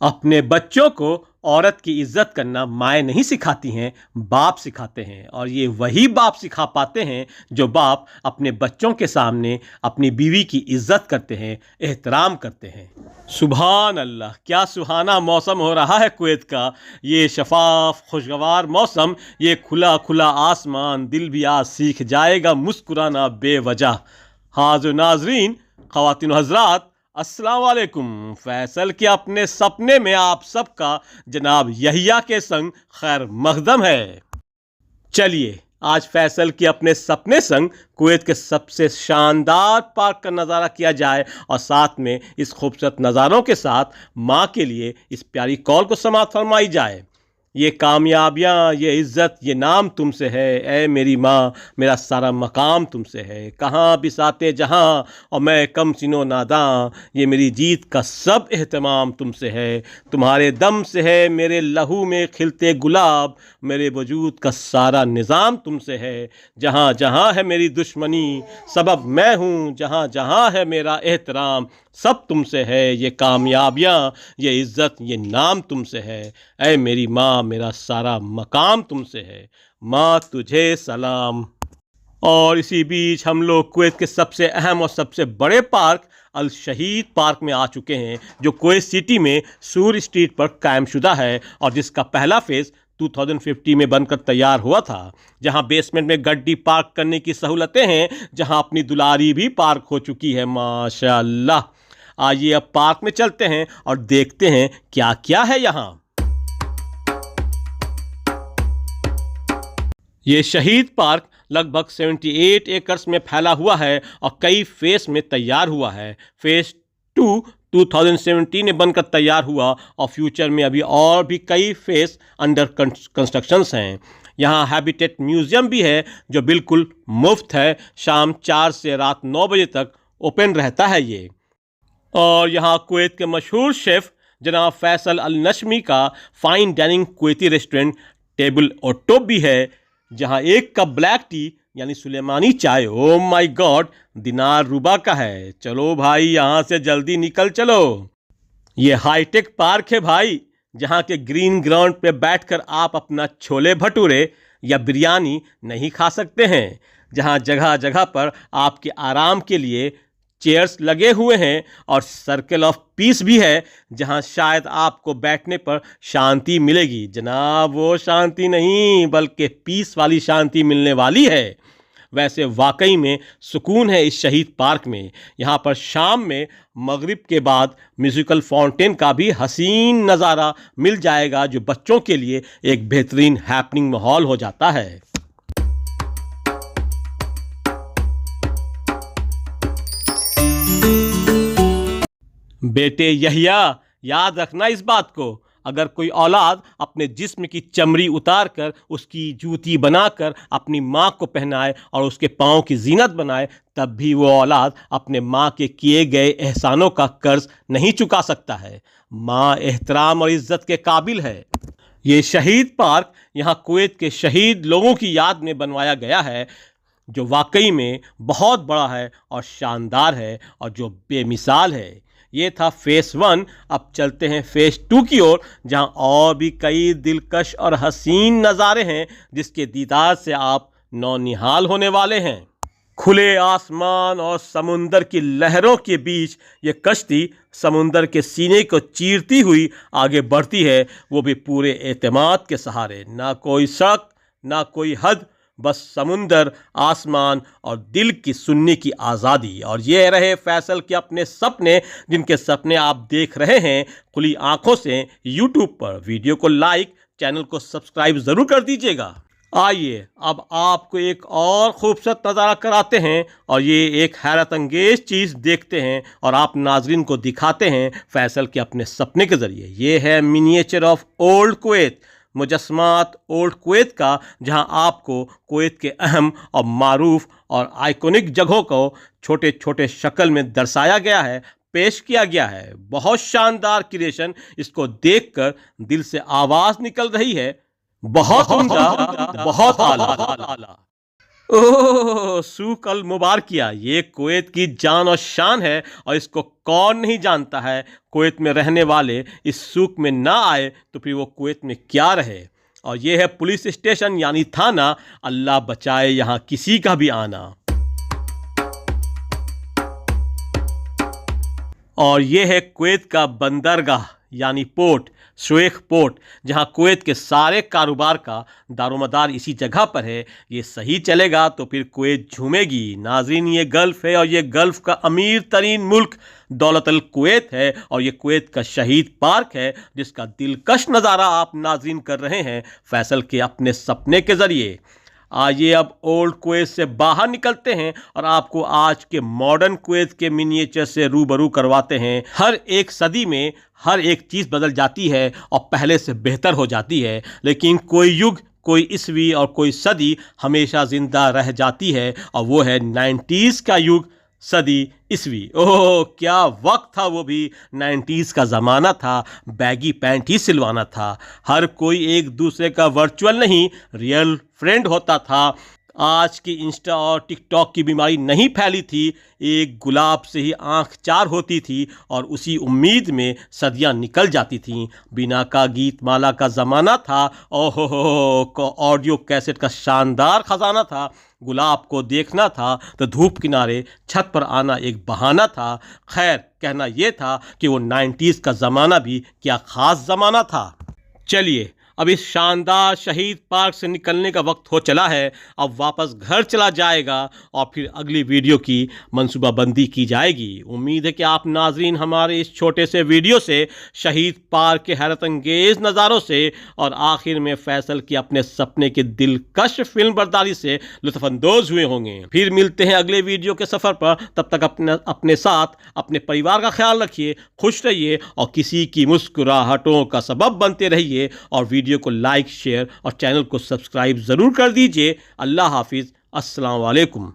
अपने बच्चों को औरत की इज्जत करना माएँ नहीं सिखाती हैं, बाप सिखाते हैं। और ये वही बाप सिखा पाते हैं जो बाप अपने बच्चों के सामने अपनी बीवी की इज्जत करते हैं, एहतराम करते हैं। सुभान अल्लाह, क्या सुहाना मौसम हो रहा है कुवैत का। ये शफाफ खुशगवार मौसम, ये खुला खुला आसमान, दिल भी आज सीख जाएगा मुस्कुराना बेवजह। हाज़िर नाजरीन, ख़वातीन व हज़रात, अस्सलाम वालेकुम। फैसल के अपने सपने में आप सबका जनाब यहिया के संग खैर मकदम है। चलिए आज फैसल के अपने सपने संग कुवैत के सबसे शानदार पार्क का नज़ारा किया जाए और साथ में इस खूबसूरत नज़ारों के साथ माँ के लिए इस प्यारी कॉल को समाअत फरमाई जाए। ये कामयाबियाँ, ये इज़्ज़त, ये नाम तुमसे है ऐ मेरी माँ, मेरा सारा मकाम तुमसे है। कहाँ बिसाते जहाँ और मैं कम सिनो नादां, ये मेरी जीत का सब एहतमाम तुमसे है। तुम्हारे दम से है मेरे लहू में खिलते गुलाब, मेरे वजूद का सारा निज़ाम तुमसे है। जहाँ जहाँ है मेरी दुश्मनी, सबब मैं हूँ। जहाँ जहाँ है मेरा एहतराम, सब तुमसे है। ये कामयाबियाँ, ये इज़्ज़त, ये नाम तुमसे है। ऐ मेरी माँ, मेरा सारा मकाम तुमसे है। माँ तुझे सलाम। और इसी बीच हम लोग कुवैत के सबसे अहम और सबसे बड़े पार्क अल शहीद पार्क में आ चुके हैं, जो कुवैत सिटी में सूर स्ट्रीट पर कायमशुदा है और जिसका पहला फेज़ 2050 में बनकर तैयार हुआ था। जहां बेसमेंट में गड्डी पार्क करने की सहूलतें हैं, जहां अपनी दुलारी भी पार्क हो चुकी है माशाअल्लाह। आइए अब पार्क में चलते हैं और देखते हैं क्या क्या है यहाँ। ये शहीद पार्क लगभग 78 एकर्स में फैला हुआ है और कई फेस में तैयार हुआ है। फेज 2 2017 में बनकर तैयार हुआ और फ्यूचर में अभी और भी कई फेस अंडर कंस्ट्रक्शंस हैं। यहाँ हैबिटेट म्यूज़ियम भी है जो बिल्कुल मुफ्त है। शाम 4 से रात 9 बजे तक ओपन रहता है ये। और यहाँ कुवैत के मशहूर शेफ़ जनाब फैसल अल नशमी का fine dining Kuwaiti restaurant table और टॉप भी है, जहाँ एक कप ब्लैक टी यानी सुलेमानी चाय, ओ माय गॉड, दिनार रुबा का है। चलो भाई यहाँ से जल्दी निकल चलो। ये हाईटेक पार्क है भाई, जहाँ के ग्रीन ग्राउंड पे बैठकर आप अपना छोले भटूरे या बिरयानी नहीं खा सकते हैं। जहाँ जगह जगह पर आपके आराम के लिए चेयर्स लगे हुए हैं और सर्कल ऑफ पीस भी है, जहां शायद आपको बैठने पर शांति मिलेगी। जनाब वो शांति नहीं, बल्कि पीस वाली शांति मिलने वाली है। वैसे वाकई में सुकून है इस शहीद पार्क में। यहाँ पर शाम में मगरिब के बाद म्यूज़िकल फाउंटेन का भी हसीन नज़ारा मिल जाएगा, जो बच्चों के लिए एक बेहतरीन हैपनिंग माहौल हो जाता है। बेटे यहिया, याद रखना इस बात को, अगर कोई औलाद अपने जिस्म की चमड़ी उतार कर उसकी जूती बनाकर अपनी माँ को पहनाए और उसके पाँव की जीनत बनाए, तब भी वो औलाद अपने माँ के किए गए एहसानों का कर्ज नहीं चुका सकता है। माँ एहतराम और इज्जत के काबिल है। ये शहीद पार्क यहाँ कुवैत के शहीद लोगों की याद में बनवाया गया है, जो वाकई में बहुत बड़ा है और शानदार है और जो बेमिसाल है। ये था फेस 1। अब चलते हैं फेस 2 की ओर, जहां और भी कई दिलकश और हसीन नज़ारे हैं, जिसके दीदार से आप नौनिहाल होने वाले हैं। खुले आसमान और समुंदर की लहरों के बीच ये कश्ती समुंदर के सीने को चीरती हुई आगे बढ़ती है, वो भी पूरे एतमाद के सहारे। ना कोई सड़क, ना कोई हद, बस समुंदर, आसमान और दिल की सुनने की आज़ादी। और ये रहे फैसल के अपने सपने, जिनके सपने आप देख रहे हैं खुली आंखों से यूट्यूब पर। वीडियो को लाइक, चैनल को सब्सक्राइब ज़रूर कर दीजिएगा। आइए अब आपको एक और खूबसूरत नज़ारा कराते हैं और ये एक हैरत अंगेज़ चीज़ देखते हैं और आप नाजरीन को दिखाते हैं फैसल के अपने सपने के ज़रिए। ये है मिनिएचर ऑफ ओल्ड कुवैत, मुजस्समात ओल्ड कुवैत का, जहां आपको कुवैत के अहम और मारूफ और आइकॉनिक जगहों को छोटे छोटे शक्ल में दर्शाया गया है, पेश किया गया है। बहुत शानदार क्रिएशन, इसको देखकर दिल से आवाज़ निकल रही है, बहुत उम्दा, बहुत आला। ओह, सूक अल मुबारकिया, ये कुवैत की जान और शान है और इसको कौन नहीं जानता है। कुवैत में रहने वाले इस सूक में ना आए तो फिर वो कुवैत में क्या रहे। और ये है पुलिस स्टेशन यानी थाना। अल्लाह बचाए यहाँ किसी का भी आना। और ये है कुवैत का बंदरगाह यानी पोर्ट, शुएख पोर्ट, जहां कुवैत के सारे कारोबार का दारोमदार इसी जगह पर है। ये सही चलेगा तो फिर कुवैत झूमेगी। नाज़रीन, ये गल्फ़ है और ये गल्फ़ का अमीर तरीन मुल्क दौलत अल कुवैत है और ये कुवैत का शहीद पार्क है, जिसका दिलकश नज़ारा आप नाज़रीन कर रहे हैं फैसल के अपने सपने के ज़रिए। आइए अब ओल्ड कुवैत से बाहर निकलते हैं और आपको आज के मॉडर्न कुवैत के मिनिएचर से रूबरू करवाते हैं। हर एक सदी में हर एक चीज़ बदल जाती है और पहले से बेहतर हो जाती है, लेकिन कोई युग, कोई ईस्वी और कोई सदी हमेशा ज़िंदा रह जाती है और वो है 90s का युग, सदी, ईस्वी। ओह, क्या वक्त था वो भी। 90s का ज़माना था, बैगी पैंट ही सिलवाना था। हर कोई एक दूसरे का वर्चुअल नहीं, रियल फ्रेंड होता था। आज की इंस्टा और टिकटॉक की बीमारी नहीं फैली थी। एक गुलाब से ही आंख चार होती थी और उसी उम्मीद में सदियां निकल जाती थीं। बिना का गीत माला का ज़माना था। ओहो हो, ऑडियो कैसेट का शानदार ख़जाना था। गुलाब को देखना था तो धूप किनारे छत पर आना एक बहाना था। खैर, कहना यह था कि वो 90s का ज़माना भी क्या ख़ास ज़माना था। चलिए, अब इस शानदार शहीद पार्क से निकलने का वक्त हो चला है। अब वापस घर चला जाएगा और फिर अगली वीडियो की मंसूबाबंदी की जाएगी। उम्मीद है कि आप नाजरीन हमारे इस छोटे से वीडियो से शहीद पार्क के हैरत अंगेज़ नज़ारों से और आखिर में फैसल के अपने सपने के दिलकश फिल्म बरदारी से लुत्फ़अंदोज़ हुए होंगे। फिर मिलते हैं अगले वीडियो के सफ़र पर। तब तक अपने साथ अपने परिवार का ख्याल रखिए, खुश रहिए और किसी की मुस्कुराहटों का सबब बनते रहिए। और वीडियो को लाइक, शेयर और चैनल को सब्सक्राइब ज़रूर कर दीजिए। अल्लाह हाफिज़। अस्सलाम वालेकुम।